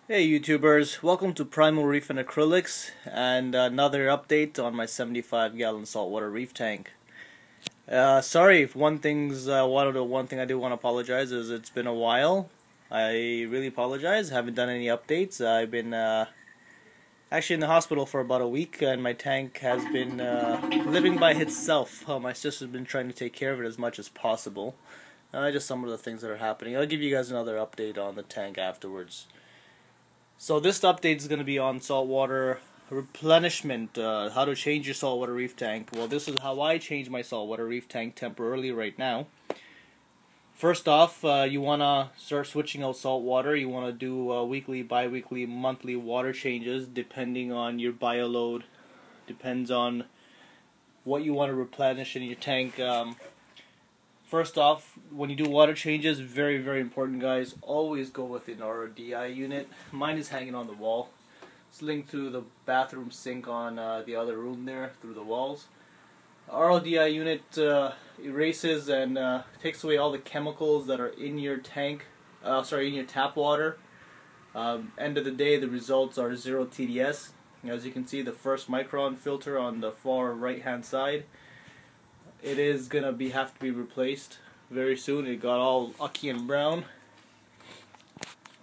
Hey YouTubers, welcome to Primo, Reef and Acrylics and another update on my 75-gallon saltwater reef tank. Sorry if one thing I do want to apologize is it's been a while. I really apologize, haven't done any updates. I've been actually in the hospital for about a week and my tank has been living by itself. My sister's been trying to take care of it as much as possible. Just some of the things that are happening. I'll give you guys another update on the tank afterwards. So this update is going to be on saltwater replenishment, how to change your saltwater reef tank. Well, this is how I change my saltwater reef tank temporarily right now. First off, you want to start switching out salt water. You want to do weekly, bi-weekly, monthly water changes depending on your bioload. Depends on what you want to replenish in your tank. First off, when you do water changes, very, very important, guys, always go with an RODI unit. Mine is hanging on the wall. It's linked to the bathroom sink on the other room there, through the walls. RODI unit erases and takes away all the chemicals that are in your tank, in your tap water. End of the day, the results are 0 TDS. As you can see, the first micron filter on the far right-hand side, it is gonna have to be replaced very soon. It got all ucky and brown.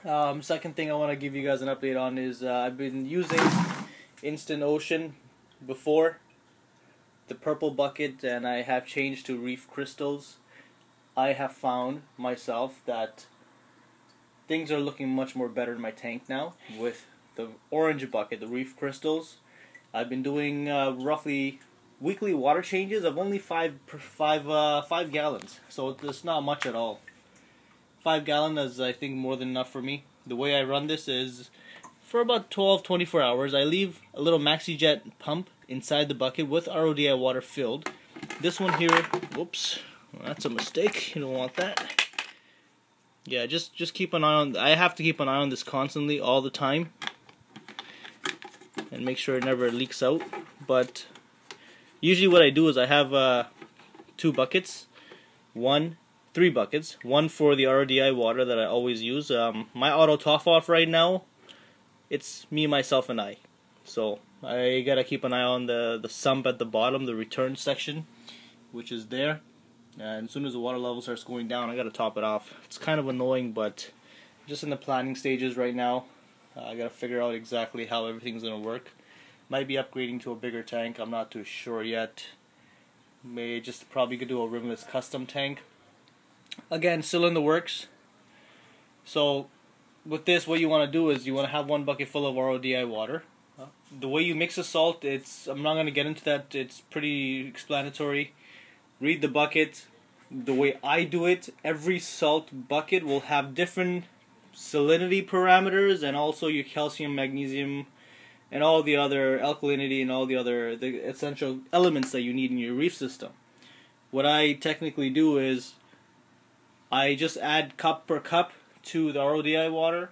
Second thing I want to give you guys an update on is I've been using Instant Ocean before, the purple bucket, and I have changed to Reef crystals. I have found myself that things are looking much more better in my tank now with the orange bucket, the Reef crystals. I've been doing roughly weekly water changes of only 5 gallons, so it's not much at all. 5 gallons is, I think, more than enough for me. The way I run this is for about 12-24 hours. I leave a little MaxiJet pump inside the bucket with RODI water filled. This one here, whoops, that's a mistake. You don't want that. Yeah, just keep an eye on. I have to keep an eye on this constantly, all the time, and make sure it never leaks out. But usually what I do is I have 2 buckets, 3 buckets, one for the RODI water that I always use. My auto top off right now, it's me, myself, and I. So I gotta keep an eye on the sump at the bottom, the return section, which is there. And as soon as the water level starts going down, I gotta top it off. It's kind of annoying, but just in the planning stages right now. I gotta figure out exactly how everything's gonna work. Might be upgrading to a bigger tank, I'm not too sure yet. May just probably could do a rimless custom tank. Again, still in the works. So with this, what you want to do is you want to have 1 bucket full of RODI water. The way you mix the salt, I'm not going to get into that, it's pretty explanatory. Read the bucket. The way I do it, every salt bucket will have different salinity parameters and also your calcium, magnesium, and all the other alkalinity and all the essential elements that you need in your reef system. What I technically do is I just add cup per cup to the RODI water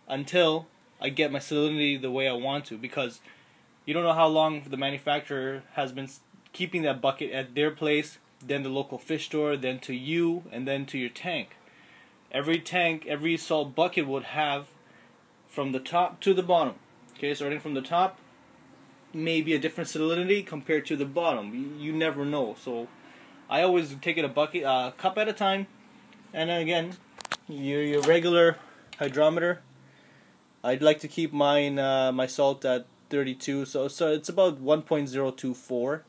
until I get my salinity the way I want to, because you don't know how long the manufacturer has been keeping that bucket at their place, then the local fish store, then to you, and then to your tank. Every salt bucket would have from the top to the bottom. Okay, starting from the top, maybe a different salinity compared to the bottom. You never know. So I always take it a cup at a time, and then again, your regular hydrometer. I'd like to keep mine my salt at 32, so it's about 1.024,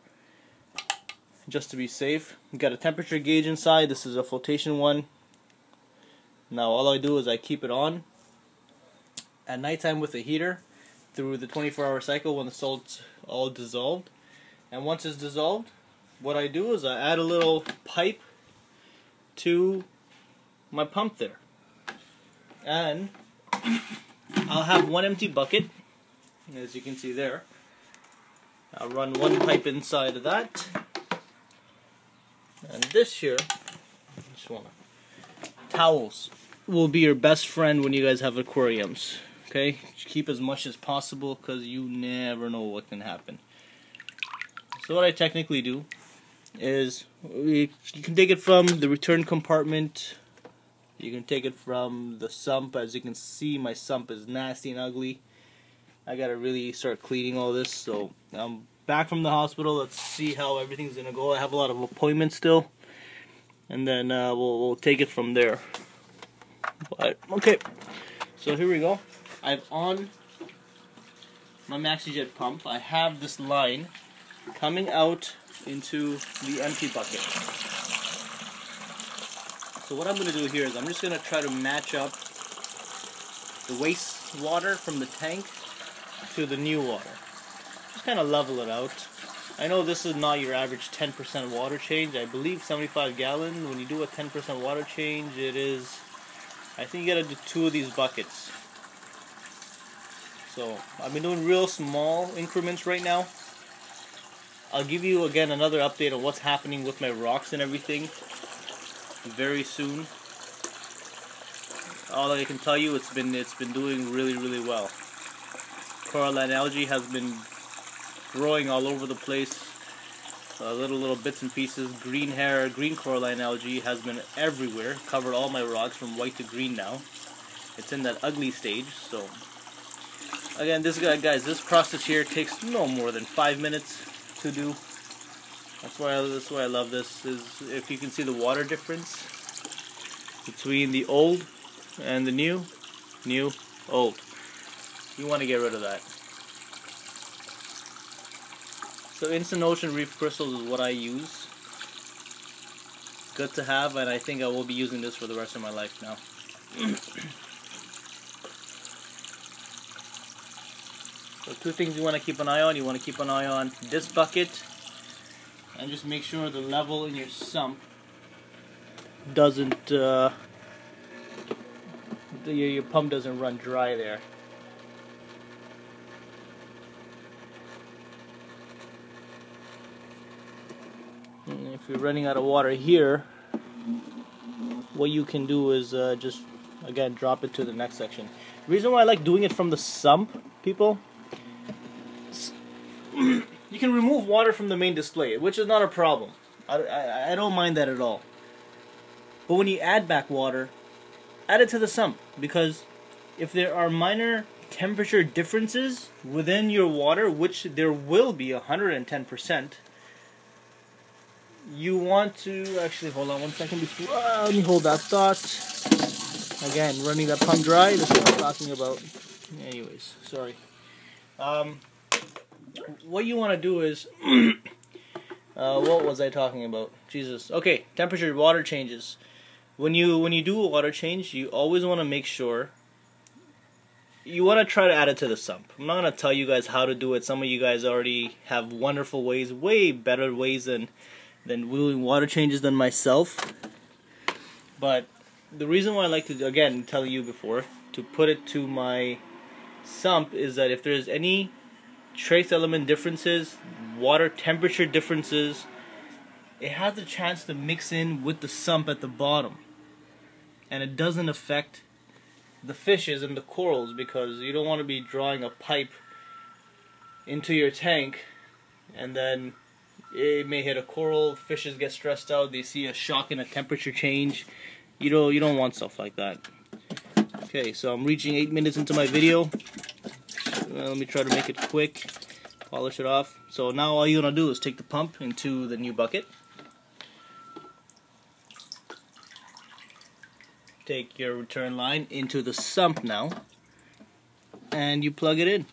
just to be safe. You got a temperature gauge inside. This is a flotation one. Now all I do is I keep it on at nighttime with a heater through the 24-hour cycle when the salt's all dissolved. And once it's dissolved, what I do is I add a little pipe to my pump there. And I'll have 1 empty bucket, as you can see there. I'll run 1 pipe inside of that. And this here, towels will be your best friend when you guys have aquariums. Okay, keep as much as possible because you never know what can happen. So what I technically do is you can take it from the return compartment You can take it from the sump. As you can see, my sump is nasty and ugly. I gotta really start cleaning all this. So I'm back from the hospital. Let's see how everything's gonna go. I have a lot of appointments still, and then we'll take it from there. But okay, so here we go. I've on my MaxiJet pump. I have this line coming out into the empty bucket. So what I'm going to do here is I'm just going to try to match up the waste water from the tank to the new water. Just kind of level it out. I know this is not your average 10% water change. I believe 75 gallon. When you do a 10% water change, it is, I think you got to do 2 of these buckets. So I've been doing real small increments right now. I'll give you again another update on what's happening with my rocks and everything very soon. All I can tell you, it's been doing really well. Coralline algae has been growing all over the place. Little bits and pieces. Green coralline algae has been everywhere. Covered all my rocks from white to green now. It's in that ugly stage. So again, this process here takes no more than 5 minutes to do. That's why I love this. Is if you can see the water difference between the old and the new, old. You want to get rid of that. So instant ocean reef crystals is what I use. Good to have, and I think I will be using this for the rest of my life now. So 2 things you want to keep an eye on. You want to keep an eye on this bucket, and just make sure the level in your sump doesn't, your pump doesn't run dry there. And if you're running out of water here, what you can do is just, again, drop it to the next section. The reason why I like doing it from the sump, people, you can remove water from the main display, which is not a problem. I don't mind that at all. But when you add back water, add it to the sump, because if there are minor temperature differences within your water, which there will be 110%, you want to actually hold on 1 second before. Let me hold that thought. Again, running that pump dry. That's what I'm talking about. Anyways, sorry. What you want to do is, what was I talking about? Jesus. Okay, temperature, water changes. When you do a water change, you always want to make sure you want to try to add it to the sump. I'm not going to tell you guys how to do it. Some of you guys already have wonderful ways, way better ways than doing water changes than myself. But the reason why I like to, again, tell you before, to put it to my sump is that if there's any trace element differences, water temperature differences, it has a chance to mix in with the sump at the bottom, and it doesn't affect the fishes and the corals, because you don't want to be drawing a pipe into your tank and then it may hit a coral, fishes get stressed out, they see a shock in a temperature change. You don't want stuff like that. Okay, so I'm reaching 8 minutes into my video. Let me try to make it quick, polish it off. So now all you're going to do is take the pump into the new bucket. Take your return line into the sump now, and you plug it in.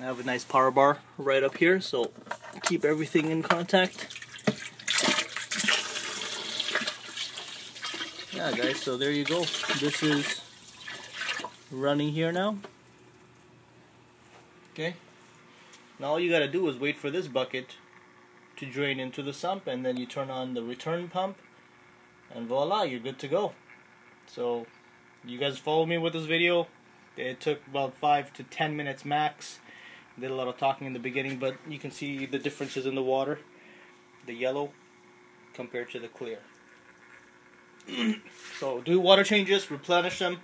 I have a nice power bar right up here, so keep everything in contact. Yeah guys, so there you go. This is running here now. Okay, now all you gotta do is wait for this bucket to drain into the sump, and then you turn on the return pump, and voila, you're good to go. So you guys follow me with this video. It took about 5 to 10 minutes max. Did a lot of talking in the beginning, but you can see the differences in the water, the yellow compared to the clear. So do water changes, replenish them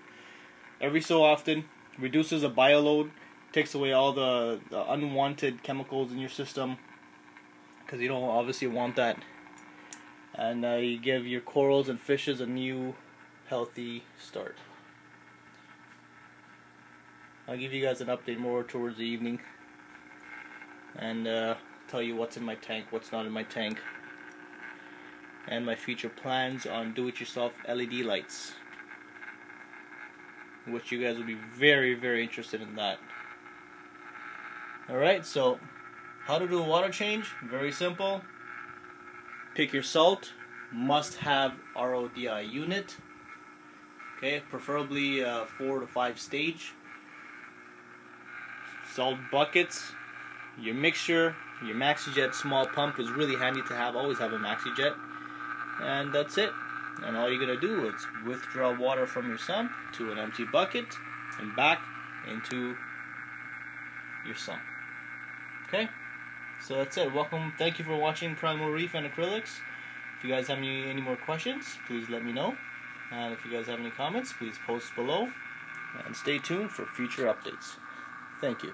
every so often. Reduces the bioload, takes away all the unwanted chemicals in your system, because you don't obviously want that and you give your corals and fishes a new healthy start. I'll give you guys an update more towards the evening and tell you what's in my tank, what's not in my tank, and my future plans on do-it-yourself LED lights, which you guys will be very, very interested in that. Alright, so how to do a water change? Very simple. Pick your salt, must have RODI unit, okay, preferably 4 to 5 stage. Salt buckets, your mixture, your MaxiJet small pump is really handy to have, always have a MaxiJet, and that's it. And all you're going to do is withdraw water from your sump to an empty bucket and back into your sump. Okay? So that's it. Welcome. Thank you for watching Primo, Reef, and Acrylics. If you guys have any more questions, please let me know. And if you guys have any comments, please post below. And stay tuned for future updates. Thank you.